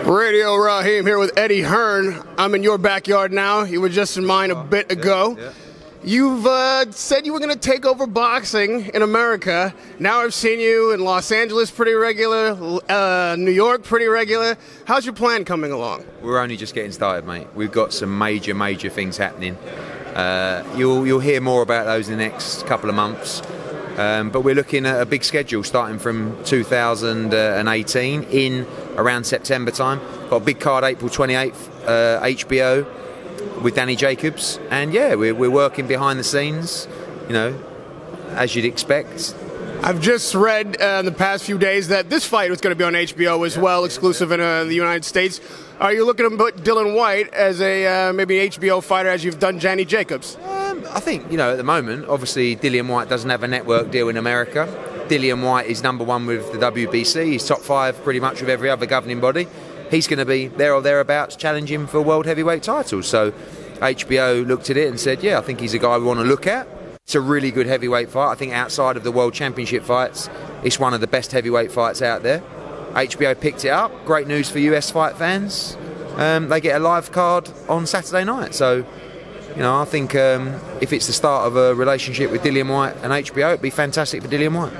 Radio Raheem here with Eddie Hearn. I'm in your backyard now. You were just in mine a bit ago. Yeah. You've said you were going to take over boxing in America. Now I've seen you in Los Angeles pretty regular, New York pretty regular. How's your plan coming along? We're only just getting started, mate. We've got some major things happening. You'll hear more about those in the next couple of months. But we're looking at a big schedule starting from 2018 in around September time. Got a big card April 28th, HBO with Danny Jacobs. And yeah, we're working behind the scenes, you know, as you'd expect. I've just read in the past few days that this fight was going to be on HBO as well, exclusive in the United States. Are you looking to put Dillian Whyte as a maybe HBO fighter as you've done Danny Jacobs? I think, you know, at the moment, obviously Dillian Whyte doesn't have a network deal in America. Dillian Whyte is #1 with the WBC. He's top 5 pretty much with every other governing body. He's going to be there or thereabouts challenging for world heavyweight titles. So HBO looked at it and said, yeah, I think he's a guy we want to look at. It's a really good heavyweight fight. I think outside of the World Championship fights, it's one of the best heavyweight fights out there. HBO picked it up. Great news for US fight fans. They get a live card on Saturday night. So, you know, I think if it's the start of a relationship with Dillian Whyte and HBO, it'd be fantastic for Dillian Whyte.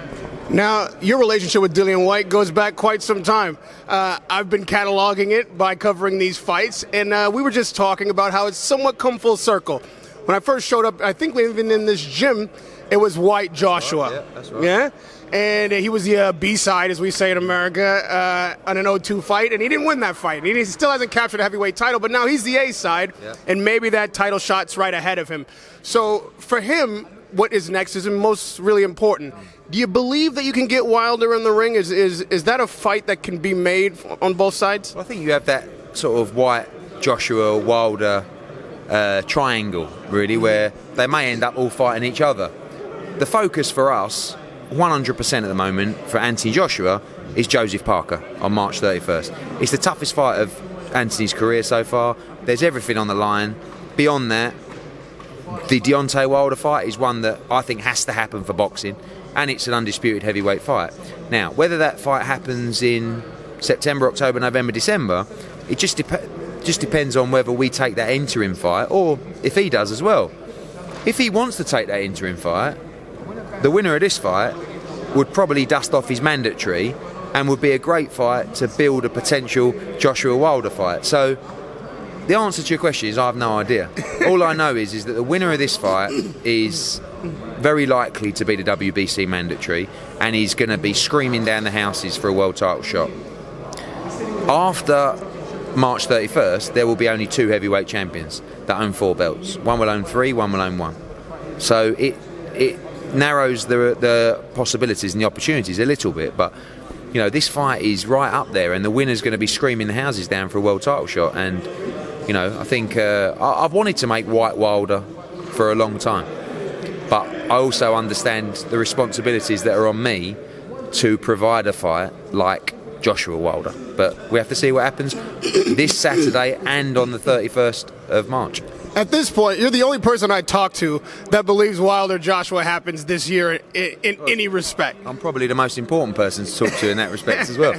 Now, your relationship with Dillian Whyte goes back quite some time. I've been cataloging it by covering these fights, and we were just talking about how it's somewhat come full circle. When I first showed up, I think even in this gym, it was Whyte Joshua. Yeah, that's right. Yeah? And he was the B-side, as we say in America, on an 0-2 fight, and he didn't win that fight. He still hasn't captured a heavyweight title, but now he's the A-side, and maybe that title shot's right ahead of him. So for him, what is next is most really important. Do you believe that you can get Wilder in the ring? Is that a fight that can be made on both sides? Well, I think you have that sort of Whyte, Joshua, Wilder triangle, really, where they may end up all fighting each other. The focus for us, 100% at the moment, for Anthony Joshua, is Joseph Parker on March 31st. It's the toughest fight of Anthony's career so far. There's everything on the line. Beyond that, the Deontay Wilder fight is one that I think has to happen for boxing, and it's an undisputed heavyweight fight. Now, whether that fight happens in September, October, November, December, it just depends on whether we take that interim fight, or if he does as well. If he wants to take that interim fight, the winner of this fight would probably dust off his mandatory and would be a great fight to build a potential Joshua Wilder fight. So the answer to your question is I have no idea. All I know is that the winner of this fight is very likely to be the WBC mandatory, and he's going to be screaming down the houses for a world title shot. After March 31st, there will be only 2 heavyweight champions that own 4 belts. One will own 3, one will own 1. So it narrows the possibilities and the opportunities a little bit, but you know, this fight is right up there, and the winner's going to be screaming the houses down for a world title shot. And you know, I think I've wanted to make Whyte Wilder for a long time, but I also understand the responsibilities that are on me to provide a fight like Joshua Wilder. But we have to see what happens this Saturday and on the 31st of March. At this point, you're the only person I talk to that believes Wilder Joshua happens this year in any respect. I'm probably the most important person to talk to in that respect as well.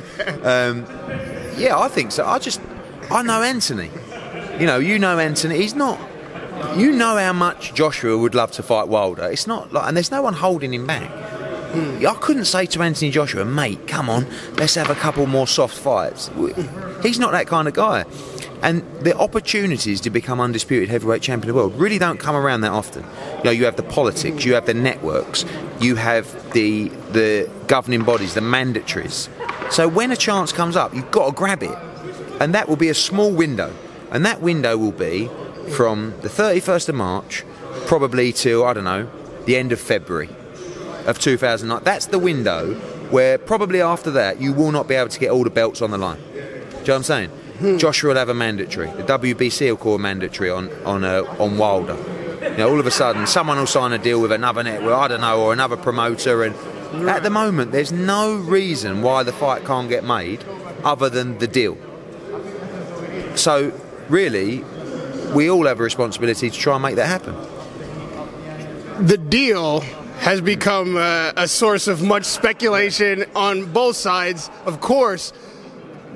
Yeah, I think so. I know Anthony. You know Anthony. He's not. You know how much Joshua would love to fight Wilder. It's not like, and there's no one holding him back. I couldn't say to Anthony Joshua, mate, come on, let's have a couple more soft fights. He's not that kind of guy. And the opportunities to become undisputed heavyweight champion of the world really don't come around that often. You have the politics, you have the networks, you have the governing bodies, the mandatories. So when a chance comes up, you've got to grab it. And that will be a small window. And that window will be from the 31st of March, probably till, I don't know, the end of February of 2009. That's the window where probably after that you will not be able to get all the belts on the line. Do you know what I'm saying? Joshua will have a mandatory. The WBC will call a mandatory on Wilder. All of a sudden, someone will sign a deal with another network, I don't know, or another promoter. And at the moment, there's no reason why the fight can't get made other than the deal. So, really, we all have a responsibility to try and make that happen. The deal has become a source of much speculation on both sides. Of course,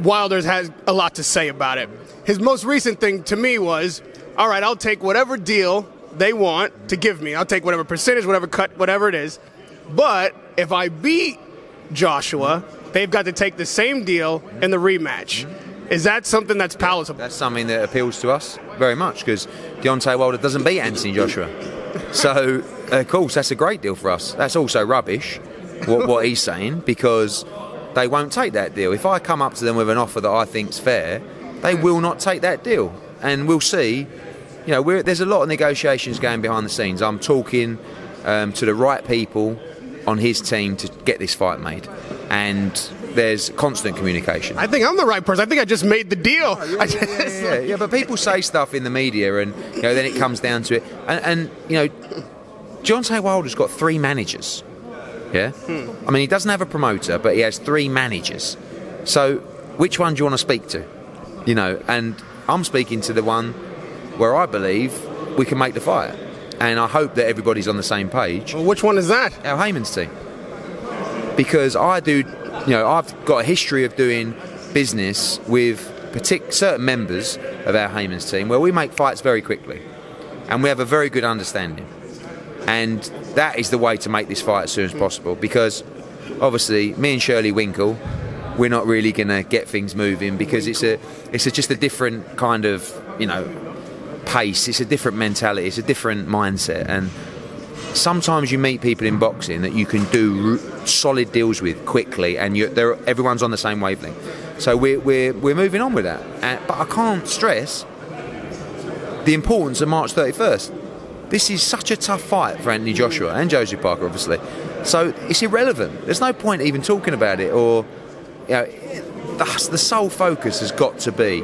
Wilder has a lot to say about it. His most recent thing to me was, all right, I'll take whatever deal they want to give me. I'll take whatever percentage, whatever cut, whatever it is. But if I beat Joshua, they've got to take the same deal in the rematch. Is that something that's palatable? That's something that appeals to us very much, because Deontay Wilder doesn't beat Anthony Joshua. So, of course, that's a great deal for us. That's also rubbish, what he's saying, because they won't take that deal. If I come up to them with an offer that I think's fair, they will not take that deal. And we'll see. You know, there's a lot of negotiations going behind the scenes. I'm talking to the right people on his team to get this fight made. And there's constant communication. I think I'm the right person. I think I just made the deal. Oh, yeah, but people say stuff in the media, and you know, then it comes down to it. And you know, Deontay Wilder's got 3 managers. Yeah, I mean, he doesn't have a promoter, but he has 3 managers. So, which one do you want to speak to? You know, and I'm speaking to the one where I believe we can make the fight, and I hope that everybody's on the same page. Well, which one is that? Al Heyman's team. Because I do, you know, I've got a history of doing business with certain members of Al Heyman's team where we make fights very quickly, and we have a very good understanding. And that is the way to make this fight as soon as possible, because obviously me and Shirley Winkle, we're not really going to get things moving, because it's just a different kind of, you know, pace. It's a different mentality. It's a different mindset. And sometimes you meet people in boxing that you can do solid deals with quickly, and everyone's on the same wavelength. So we're moving on with that. But I can't stress the importance of March 31st. This is such a tough fight for Anthony Joshua and Joseph Parker, obviously. So it's irrelevant. There's no point even talking about it. Or, you know, the sole focus has got to be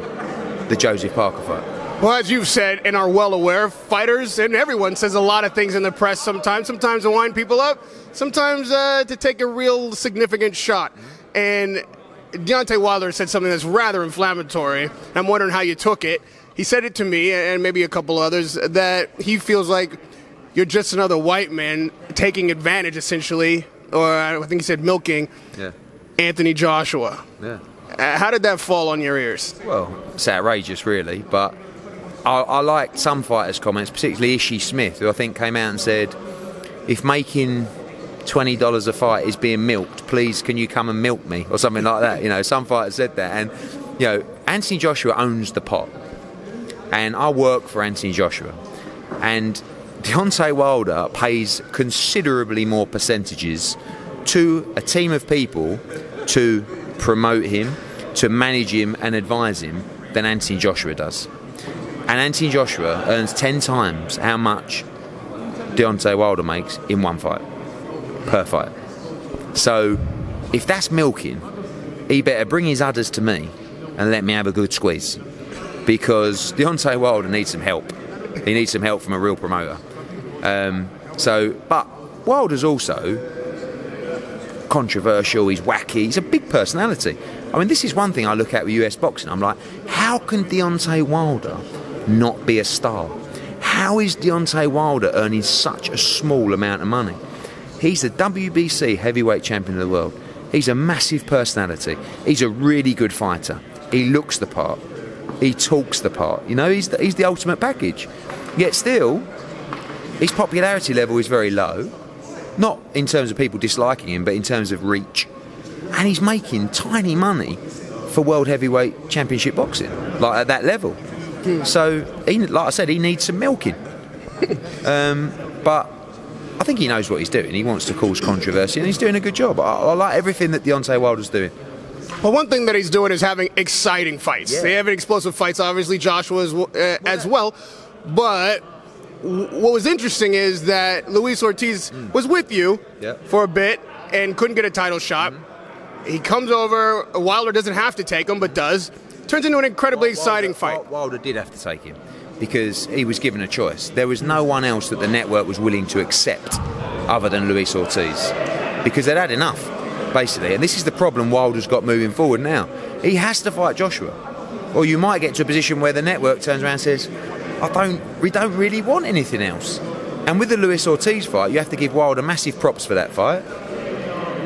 the Joseph Parker fight. Well, as you've said and are well aware, fighters and everyone says a lot of things in the press sometimes to wind people up, sometimes to take a real significant shot. And Deontay Wilder said something that's rather inflammatory. I'm wondering how you took it. He said it to me and maybe a couple others, that he feels like you're just another white man taking advantage, essentially, or I think he said milking, Anthony Joshua. Yeah. How did that fall on your ears? Well, it's outrageous, really, but I liked some fighters' comments, particularly Ishii Smith, who I think came out and said, if making $20 a fight is being milked, please can you come and milk me, or something like that. You know, some fighters said that. And, you know, Anthony Joshua owns the pot. And I work for Anthony Joshua. And Deontay Wilder pays considerably more percentages to a team of people to promote him, to manage him and advise him than Anthony Joshua does. And Anthony Joshua earns 10 times how much Deontay Wilder makes in one fight, per fight. So if that's milking, he better bring his udders to me and let me have a good squeeze. Because Deontay Wilder needs some help. He needs some help from a real promoter. But Wilder's also controversial, he's wacky, he's a big personality. I mean, this is one thing I look at with US boxing. I'm like, how can Deontay Wilder not be a star? How is Deontay Wilder earning such a small amount of money? He's the WBC heavyweight champion of the world. He's a massive personality. He's a really good fighter. He looks the part. He talks the part. You know, he's the ultimate package. Yet still, his popularity level is very low. Not in terms of people disliking him, but in terms of reach. And he's making tiny money for World Heavyweight Championship boxing, like at that level. So, like I said, he needs some milking. But I think he knows what he's doing. He wants to cause controversy, and he's doing a good job. I like everything that Deontay Wilder's doing. Well, one thing that he's doing is having exciting fights. Yeah. They have explosive fights, obviously, Joshua as well. But what was interesting is that Luis Ortiz was with you for a bit and couldn't get a title shot. He comes over, Wilder doesn't have to take him, but does. Turns into an incredibly exciting fight. Wilder did have to take him because he was given a choice. There was no one else that the network was willing to accept other than Luis Ortiz, because they'd had enough, basically. And this is the problem Wilder's got moving forward now. He has to fight Joshua, or you might get to a position where the network turns around and says, we don't really want anything else. And with the Luis Ortiz fight, you have to give Wilder massive props for that fight.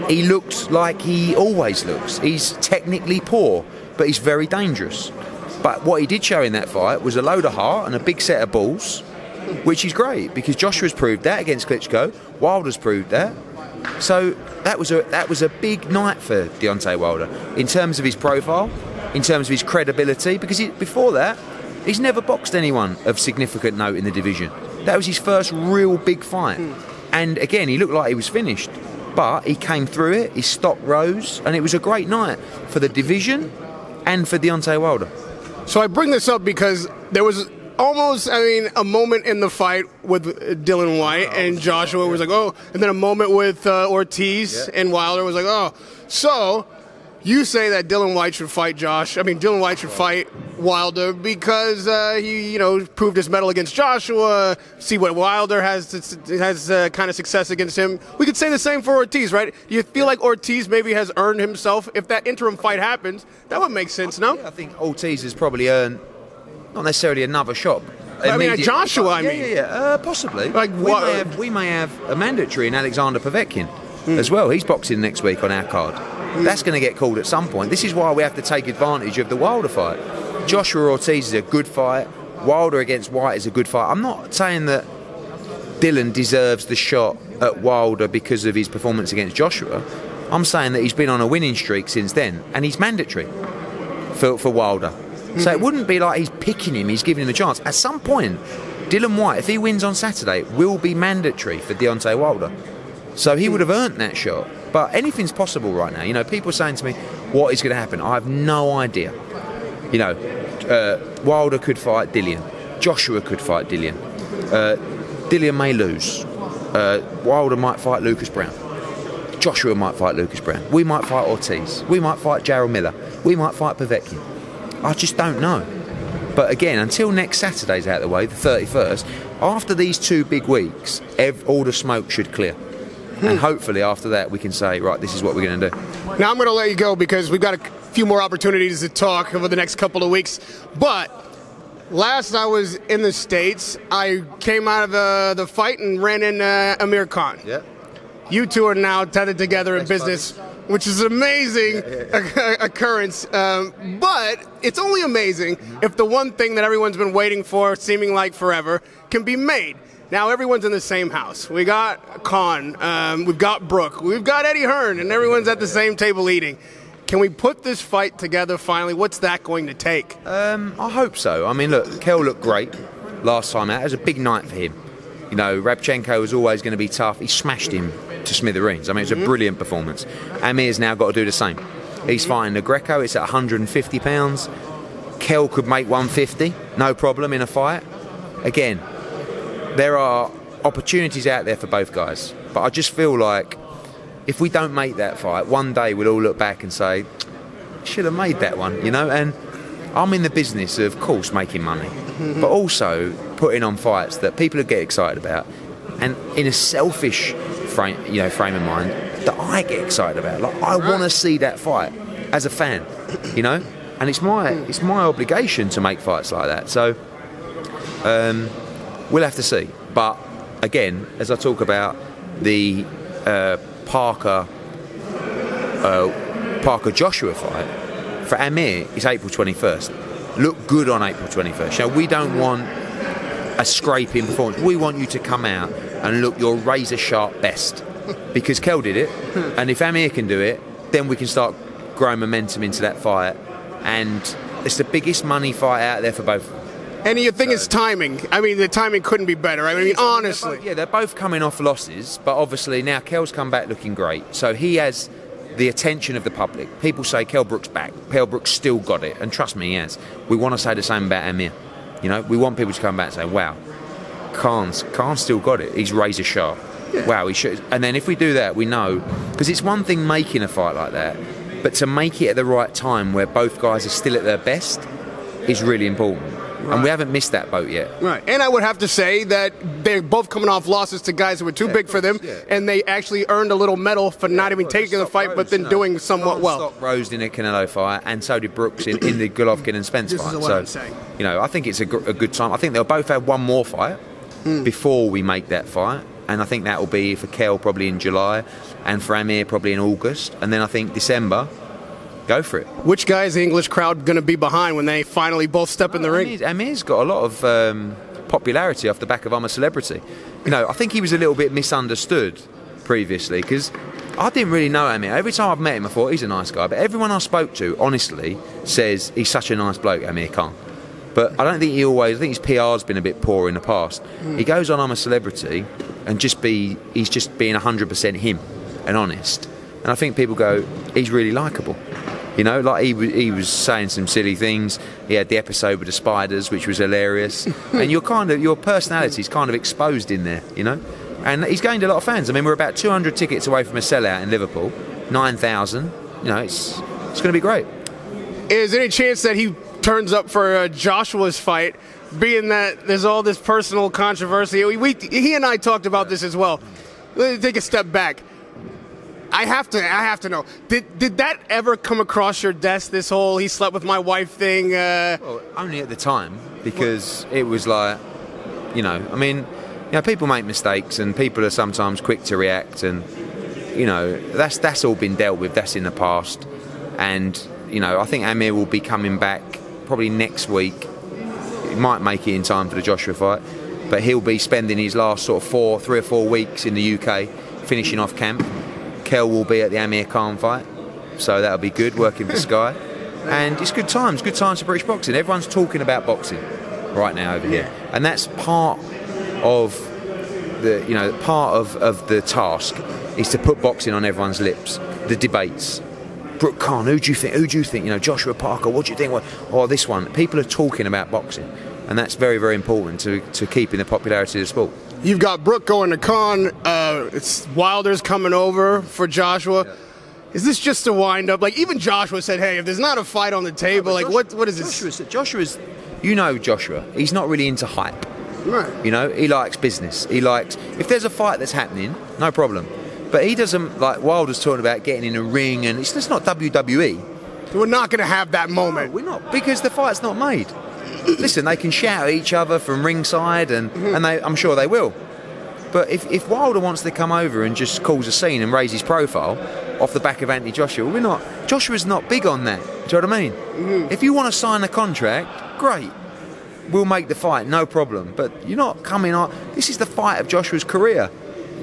He looks like he always looks. He's technically poor, but he's very dangerous. But what he did show in that fight was a load of heart and a big set of balls, which is great because Joshua's proved that against Klitschko. Wilder's proved that. So that was a big night for Deontay Wilder in terms of his profile, in terms of his credibility, because before that, he's never boxed anyone of significant note in the division. That was his first real big fight. And again, he looked like he was finished. But he came through it, his stock rose, and it was a great night for the division and for Deontay Wilder. So I bring this up because there was almost, a moment in the fight with Dylan White and Joshua was like, oh, and then a moment with Ortiz and Wilder was like, oh. So you say that Dylan White should fight Dylan White should fight Wilder because he, proved his mettle against Joshua. See what Wilder has kind of success against him. We could say the same for Ortiz, right? Do you feel like Ortiz maybe has earned himself? If that interim fight happens, that would make sense, no? Yeah, I think Ortiz has probably earned not necessarily another shot. Joshua, possibly. Like we may have a mandatory in Alexander Povetkin as well. He's boxing next week on our card. That's going to get called at some point. This is why we have to take advantage of the Wilder fight. Joshua Ortiz is a good fight. Wilder against White is a good fight. I'm not saying that Dylan deserves the shot at Wilder because of his performance against Joshua. I'm saying that he's been on a winning streak since then, and he's mandatory for Wilder. So it wouldn't be like he's picking him, he's giving him a chance. At some point, Dylan White, if he wins on Saturday, will be mandatory for Deontay Wilder. So he would have earned that shot. But anything's possible right now. People are saying to me, what is going to happen? I have no idea. Wilder could fight Dillian. Joshua could fight Dillian. Dillian may lose. Wilder might fight Lucas Brown. Joshua might fight Lucas Brown. We might fight Ortiz. We might fight Jarrell Miller. We might fight Povetkin. I just don't know. But again, until next Saturday's out of the way, the 31st, after these 2 big weeks, all the smoke should clear. And hopefully after that we can say, right, this is what we're going to do. Now I'm going to let you go because we've got a few more opportunities to talk over the next couple of weeks. But last I was in the States, I came out of the fight and ran into Amir Khan. Yeah. You two are now tethered together in business, which is an amazing occurrence. But it's only amazing if the one thing that everyone's been waiting for, seeming like forever, can be made. Now everyone's in the same house. We got Khan, we've got Brooke, we've got Eddie Hearn, and everyone's at the same table eating. Can we put this fight together finally? What's that going to take? I hope so. Look, Kel looked great last time out. It was a big night for him. Rabchenko was always going to be tough. He smashed him to smithereens. It was a brilliant performance. Amir's now got to do the same. He's fighting the Greco. It's at 150 pounds. Kel could make 150, no problem in a fight. Again, there are opportunities out there for both guys. But I just feel like if we don't make that fight, one day we'll all look back and say, should have made that one, And I'm in the business of course, making money, but also putting on fights that people get excited about. And in a selfish frame of mind, that I get excited about. Like, I want to see that fight as a fan, And it's my obligation to make fights like that. So we'll have to see. But again, as I talk about the Parker Joshua fight, for Amir, it's April 21st. Look good on April 21st. We don't want a scraping performance. We want you to come out and look your razor sharp best, because Kel did it, and if Amir can do it, then we can start growing momentum into that fight. And it's the biggest money fight out there for both. And you think it's timing. The timing couldn't be better. Honestly. They're both coming off losses, but obviously now Kel's come back looking great. So he has the attention of the public. People say Kell Brook's back. Kell Brook's still got it, and trust me, he has. We want to say the same about Amir. We want people to come back and say, wow, Khan's still got it. He's razor sharp. Yeah. Wow, he should. And then if we do that, we know, because it's one thing making a fight like that, but to make it at the right time where both guys are still at their best is really important. And we haven't missed that boat yet. Right. And I would have to say that they're both coming off losses to guys who were too big for them, and they actually earned a little medal for not even taking the fight, but then doing somewhat well. Stock rose in a Canelo fight, and so did Brooks in the Golovkin and Spence fight. This is what I'm saying. You know, I think it's a good time. I think they'll both have one more fight before we make that fight. And I think that will be for Kell probably in July, and for Amir probably in August. And then I think December, go for it. Which guy is the English crowd going to be behind when they finally both step in the ring? Amir's got a lot of popularity off the back of I'm a Celebrity. You know, I think he was a little bit misunderstood previously, because I didn't really know Amir. Every time I've met him, I thought he's a nice guy. But everyone I spoke to, honestly, says he's such a nice bloke, Amir Khan. But I don't think I think his PR's been a bit poor in the past. He goes on I'm a Celebrity and he's just being 100% him and honest. And I think people go, he's really likeable. You know, like he was saying some silly things. He had the episode with the spiders, which was hilarious. And your personality's kind of exposed in there, you know. And he's gained a lot of fans. I mean, we're about 200 tickets away from a sellout in Liverpool. 9,000. You know, it's going to be great. Is there any chance that he turns up for Joshua's fight, being that there's all this personal controversy? He and I talked about this as well. Let me take a step back. I have to know. Did that ever come across your desk, this whole he slept with my wife thing? Well, only at the time, because it was like, you know, I mean, you know, people make mistakes and people are sometimes quick to react, and, you know, that's all been dealt with. That's in the past. And, you know, I think Amir will be coming back probably next week. He might make it in time for the Joshua fight, but he'll be spending his last sort of 3 or 4 weeks in the UK, finishing off camp. Kell will be at the Amir Khan fight, so that'll be good, working for Sky. And it's good times for British boxing. Everyone's talking about boxing right now over here, and that's part of the, you know, part of the task is to put boxing on everyone's lips. The debates. Brooke Khan, who do you think? You know, Joshua Parker, what do you think? Or this one. People are talking about boxing, and that's very, very important to keeping the popularity of the sport. You've got Brooke going to Khan. It's Wilder's coming over for Joshua. Yeah. Is this just a wind-up? Like, even Joshua said, hey, if there's not a fight on the table, like, what is this? Joshua's, you know Joshua, he's not really into hype. Right. You know, he likes business. He likes, if there's a fight that's happening, no problem. But he doesn't, like Wilder's talking about getting in a ring, and it's just not WWE. We're not going to have that moment. No, we're not, because the fight's not made. Listen, they can shout at each other from ringside, and I'm sure they will. But if Wilder wants to come over and just cause a scene and raise his profile off the back of Anthony Joshua, we're not. Joshua's not big on that. Do you know what I mean? If you want to sign a contract, great. We'll make the fight, no problem. But you're not coming on. This is the fight of Joshua's career.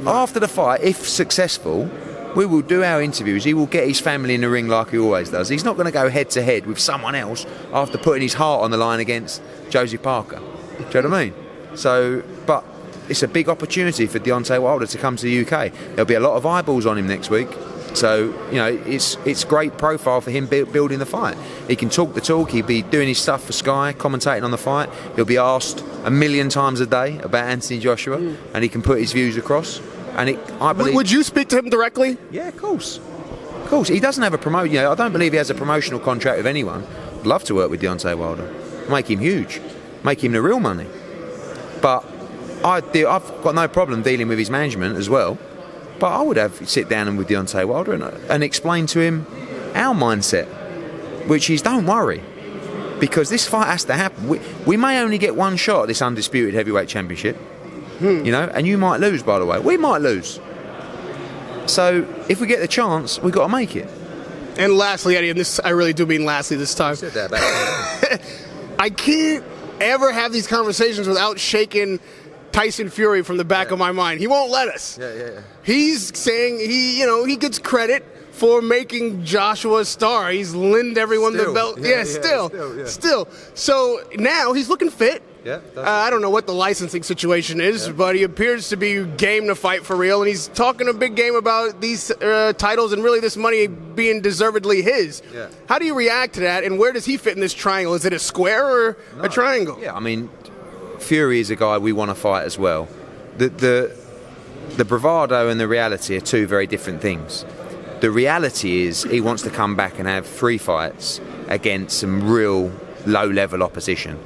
After the fight, if successful, we will do our interviews. He will get his family in the ring like he always does. He's not going to go head-to-head with someone else after putting his heart on the line against Josie Parker. Do you know what I mean? So, but it's a big opportunity for Deontay Wilder to come to the UK. There'll be a lot of eyeballs on him next week. So, you know, it's great profile for him building the fight. He can talk the talk. He'll be doing his stuff for Sky, commentating on the fight. He'll be asked 1,000,000 times a day about Anthony Joshua, and he can put his views across. And I believe. Would you speak to him directly? Yeah, of course. Of course. He doesn't have a promotion. You know, I don't believe he has a promotional contract with anyone. I'd love to work with Deontay Wilder. Make him huge. Make him the real money. But I've got no problem dealing with his management as well. But I would sit down with Deontay Wilder and explain to him our mindset, which is, don't worry, because this fight has to happen. We may only get one shot at this undisputed heavyweight championship, you know, and you might lose, by the way. We might lose. So if we get the chance, we've got to make it. And lastly, Eddie, and this I really do mean lastly this time. You said that about I can't ever have these conversations without shaking Tyson Fury from the back of my mind. He won't let us. Yeah. He's saying he gets credit for making Joshua a star. He's lent everyone the belt. Still. So now he's looking fit. Yeah. I don't know what the licensing situation is, but he appears to be game to fight for real, and he's talking a big game about these titles and really this money being deservedly his. Yeah. How do you react to that, and where does he fit in this triangle? Is it a square or a triangle? Yeah, I mean, Fury is a guy we want to fight as well. The bravado and the reality are two very different things. The reality is he wants to come back and have 3 fights against some real low-level opposition.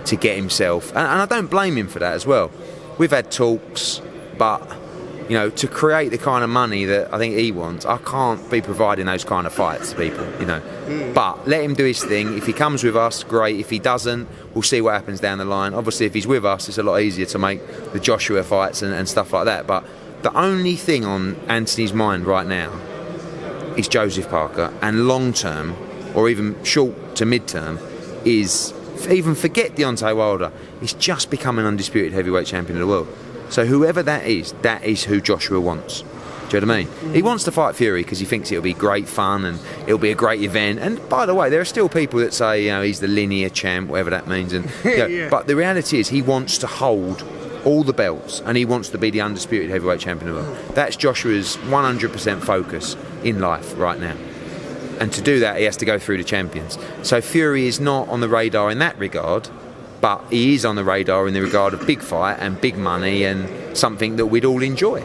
to get himself, and I don't blame him for that as well. We've had talks, but you know, to create the kind of money that I think he wants, I can't be providing those kind of fights to people, you know. But let him do his thing. If he comes with us, great. If he doesn't, we'll see what happens down the line. Obviously, if he's with us, it's a lot easier to make the Joshua fights and stuff like that. But the only thing on Anthony's mind right now is Joseph Parker, and long term, or even short to mid term, is even forget Deontay Wilder. He's just become an undisputed heavyweight champion of the world. So whoever that is who Joshua wants. Do you know what I mean? He wants to fight Fury because he thinks it'll be great fun and it'll be a great event. And by the way, there are still people that say, you know, he's the linear champ, whatever that means. And you know, yeah. But the reality is, he wants to hold all the belts and he wants to be the undisputed heavyweight champion of the world. That's Joshua's 100% focus in life right now. And to do that, he has to go through the champions. So Fury is not on the radar in that regard, but he is on the radar in the regard of big fight and big money and something that we'd all enjoy.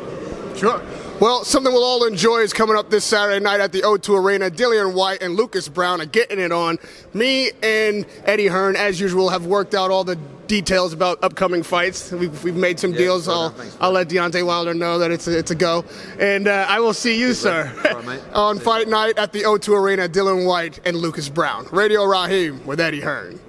Sure. Well, something we'll all enjoy is coming up this Saturday night at the O2 Arena. Dillian Whyte and Lucas Brown are getting it on. Me and Eddie Hearn, as usual, have worked out all the details about upcoming fights. We've made some deals. I'll let Deontay Wilder know that it's a go. And I will see you, sir, on fight night at the O2 Arena. Dillian Whyte and Lucas Brown. Radio Raheem with Eddie Hearn.